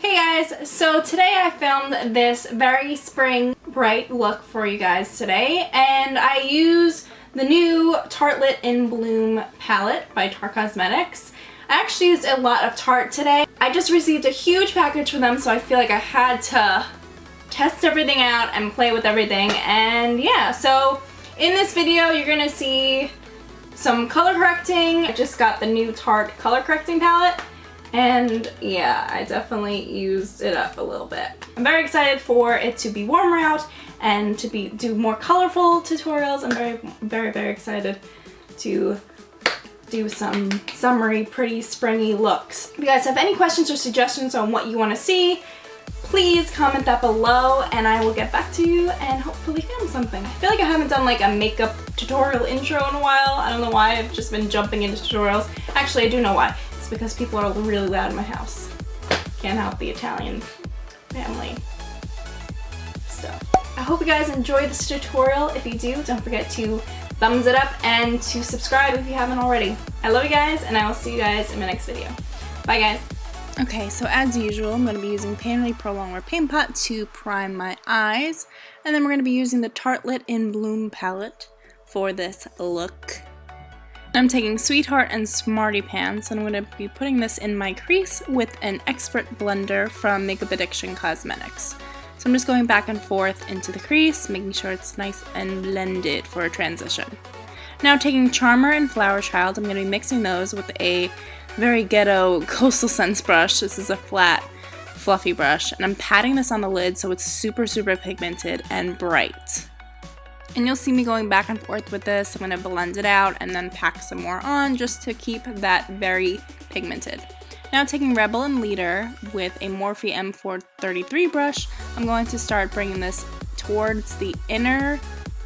Hey guys, so today I filmed this very spring bright look for you guys today, and I use the new Tartelette in Bloom palette by Tarte Cosmetics. I actually used a lot of Tarte today. I just received a huge package from them, so I feel like I had to test everything out and play with everything, and yeah, so in this video you're gonna see some color correcting. I just got the new Tarte color correcting palette, and yeah, I definitely used it up a little bit. I'm very excited for it to be warmer out and to do more colorful tutorials. I'm very excited to do some summery, pretty springy looks. If you guys have any questions or suggestions on what you want to see, please comment that below and I will get back to you and hopefully film something. I feel like I haven't done like a makeup tutorial intro in a while. I don't know why, I've just been jumping into tutorials. Actually, I do know why. It's because people are really loud in my house. Can't help the Italian family stuff. I hope you guys enjoyed this tutorial. If you do, don't forget to thumbs it up and to subscribe if you haven't already. I love you guys, and I will see you guys in my next video. Bye guys. Okay, so as usual, I'm going to be using Painterly Pro Longwear Paint Pot to prime my eyes, and then we're going to be using the Tartelette in Bloom palette for this look. I'm taking Sweetheart and Smarty Pants, and I'm going to be putting this in my crease with an Expert Blender from Makeup Addiction Cosmetics. So I'm just going back and forth into the crease, making sure it's nice and blended for a transition. Now taking Charmer and Flower Child, I'm going to be mixing those with a very ghetto Coastal Scents brush. This is a flat, fluffy brush, and I'm patting this on the lid so it's super pigmented and bright. And you'll see me going back and forth with this. I'm going to blend it out and then pack some more on just to keep that very pigmented. Now taking Rebel and Leader with a Morphe M433 brush, I'm going to start bringing this towards the inner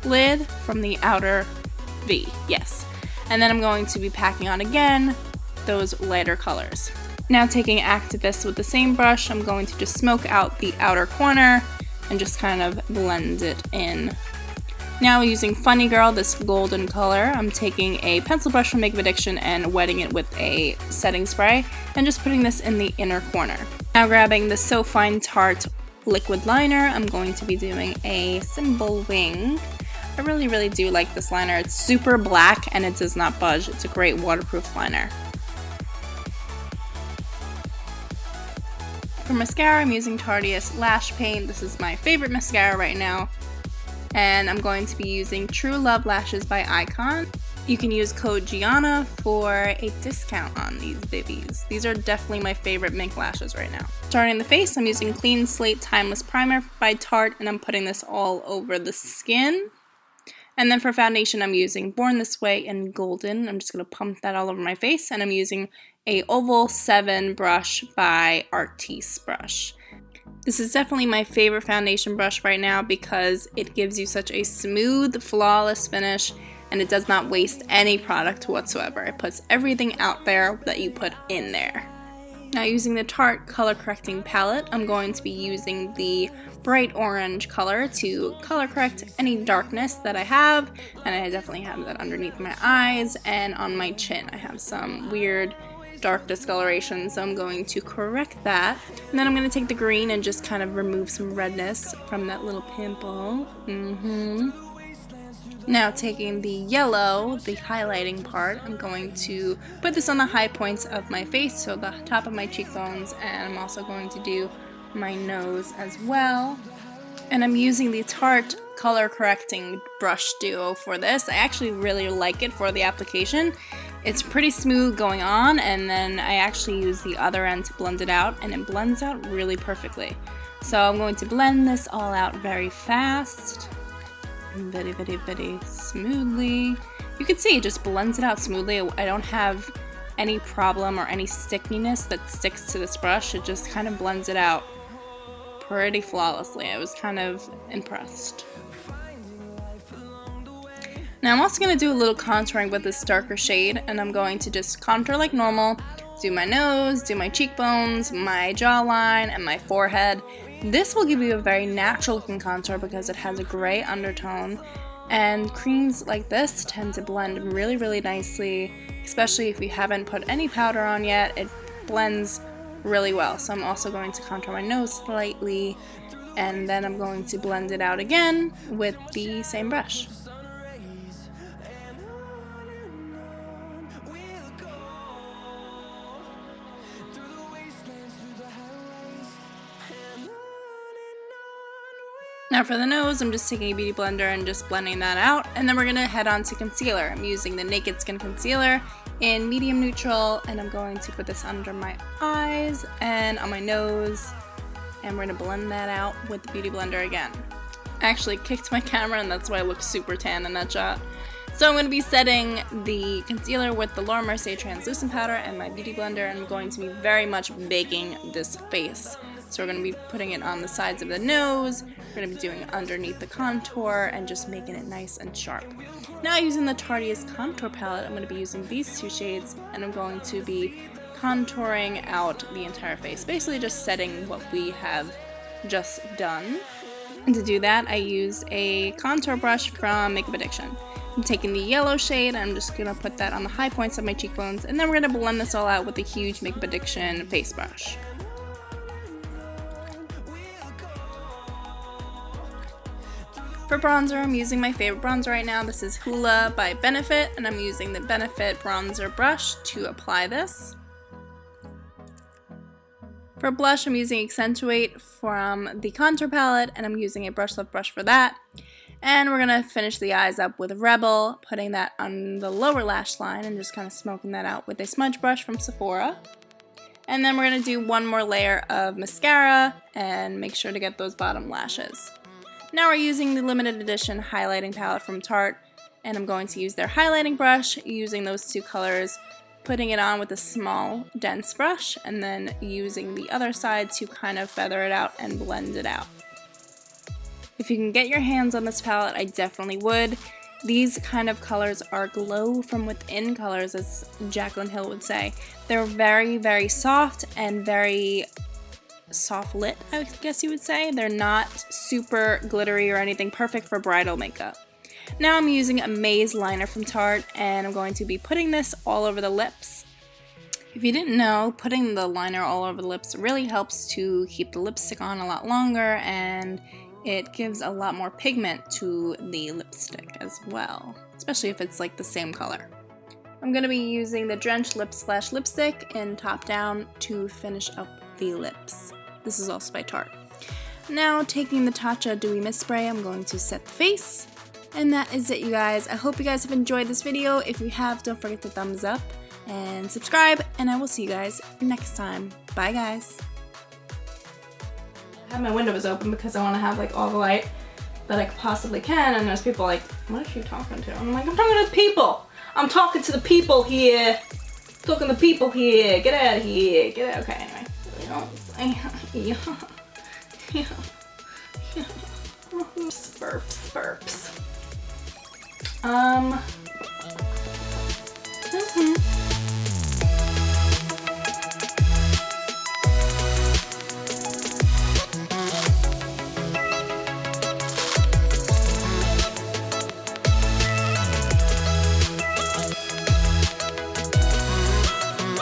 lid from the outer V, yes. And then I'm going to be packing on again those lighter colors. Now taking Activist with the same brush, I'm going to just smoke out the outer corner and just kind of blend it in. Now using Funny Girl, this golden color, I'm taking a pencil brush from Makeup Addiction and wetting it with a setting spray and just putting this in the inner corner. Now grabbing the So Fine Tarte liquid liner, I'm going to be doing a Symbol Wing. I really do like this liner. It's super black and it does not budge. It's a great waterproof liner. For mascara, I'm using Tarteist Lash Paint. This is my favorite mascara right now. And I'm going to be using True Love Lashes by iikonn. You can use code Gianna for a discount on these bibbies. These are definitely my favorite mink lashes right now. Starting the face, I'm using Clean Slate Timeless Primer by Tarte, and I'm putting this all over the skin. And then for foundation, I'm using Born This Way in Golden. I'm just going to pump that all over my face, and I'm using a Oval 7 brush by Artiste brush. This is definitely my favorite foundation brush right now because it gives you such a smooth, flawless finish, and it does not waste any product whatsoever. It puts everything out there that you put in there. Now using the Tarte color correcting palette, I'm going to be using the bright orange color to color correct any darkness that I have, and I definitely have that underneath my eyes and on my chin. I have some weird dark discoloration, so I'm going to correct that. And then I'm going to take the green and just kind of remove some redness from that little pimple. Now taking the yellow, the highlighting part, I'm going to put this on the high points of my face, so the top of my cheekbones, and I'm also going to do my nose as well. And I'm using the Tarte color correcting brush duo for this. I actually really like it for the application. It's pretty smooth going on, and then I actually use the other end to blend it out, and it blends out really perfectly. So I'm going to blend this all out very fast, very smoothly. You can see it just blends it out smoothly. I don't have any problem or any stickiness that sticks to this brush. It just kind of blends it out pretty flawlessly. I was kind of impressed. Now I'm also going to do a little contouring with this darker shade, and I'm going to just contour like normal, do my nose, do my cheekbones, my jawline, and my forehead. This will give you a very natural looking contour because it has a gray undertone, and creams like this tend to blend really nicely, especially if you haven't put any powder on yet. It blends really well. So I'm also going to contour my nose slightly, and then I'm going to blend it out again with the same brush. Now for the nose, I'm just taking a beauty blender and just blending that out, and then we're going to head on to concealer. I'm using the Naked Skin Concealer in medium neutral, and I'm going to put this under my eyes and on my nose, and we're going to blend that out with the beauty blender again. I actually kicked my camera, and that's why I look super tan in that shot. So I'm going to be setting the concealer with the Laura Mercier translucent powder and my beauty blender, and I'm going to be very much baking this face. So we're going to be putting it on the sides of the nose, we're going to be doing it underneath the contour, and just making it nice and sharp. Now using the Tarteist contour palette, I'm going to be using these two shades, and I'm going to be contouring out the entire face. Basically just setting what we have just done. And to do that, I use a contour brush from Makeup Addiction. I'm taking the yellow shade, and I'm just going to put that on the high points of my cheekbones, and then we're going to blend this all out with a huge Makeup Addiction face brush. For bronzer, I'm using my favorite bronzer right now. This is Hoola by Benefit, and I'm using the Benefit bronzer brush to apply this. For blush, I'm using Accentuate from the contour palette, and I'm using a Brushlove brush for that. And we're going to finish the eyes up with Rebel, putting that on the lower lash line and just kind of smoking that out with a smudge brush from Sephora. And then we're going to do one more layer of mascara and make sure to get those bottom lashes. Now we're using the limited edition highlighting palette from Tarte, and I'm going to use their highlighting brush, using those two colors, putting it on with a small dense brush, and then using the other side to kind of feather it out and blend it out. If you can get your hands on this palette, I definitely would. These kind of colors are glow from within colors, as Jaclyn Hill would say. They're very, very soft and very soft lit, I guess you would say. They're not super glittery or anything, perfect for bridal makeup. Now I'm using Amaze liner from Tarte, and I'm going to be putting this all over the lips. If you didn't know, putting the liner all over the lips really helps to keep the lipstick on a lot longer, and it gives a lot more pigment to the lipstick as well, especially if it's like the same color. I'm going to be using the Drench Lipstick in Top Down to finish up the lips. This is also by Tarte. Now taking the Tatcha Dewy Mist Spray, I'm going to set the face. And that is it, you guys. I hope you guys have enjoyed this video. If you have, don't forget to thumbs up and subscribe, and I will see you guys next time. Bye, guys. I have my windows open because I want to have like all the light that I possibly can, and there's people like, what is she talking to? I'm like, I'm talking to the people. I'm talking to the people here. Talking to the people here. Get out of here. Get out. Okay, anyway. Burps.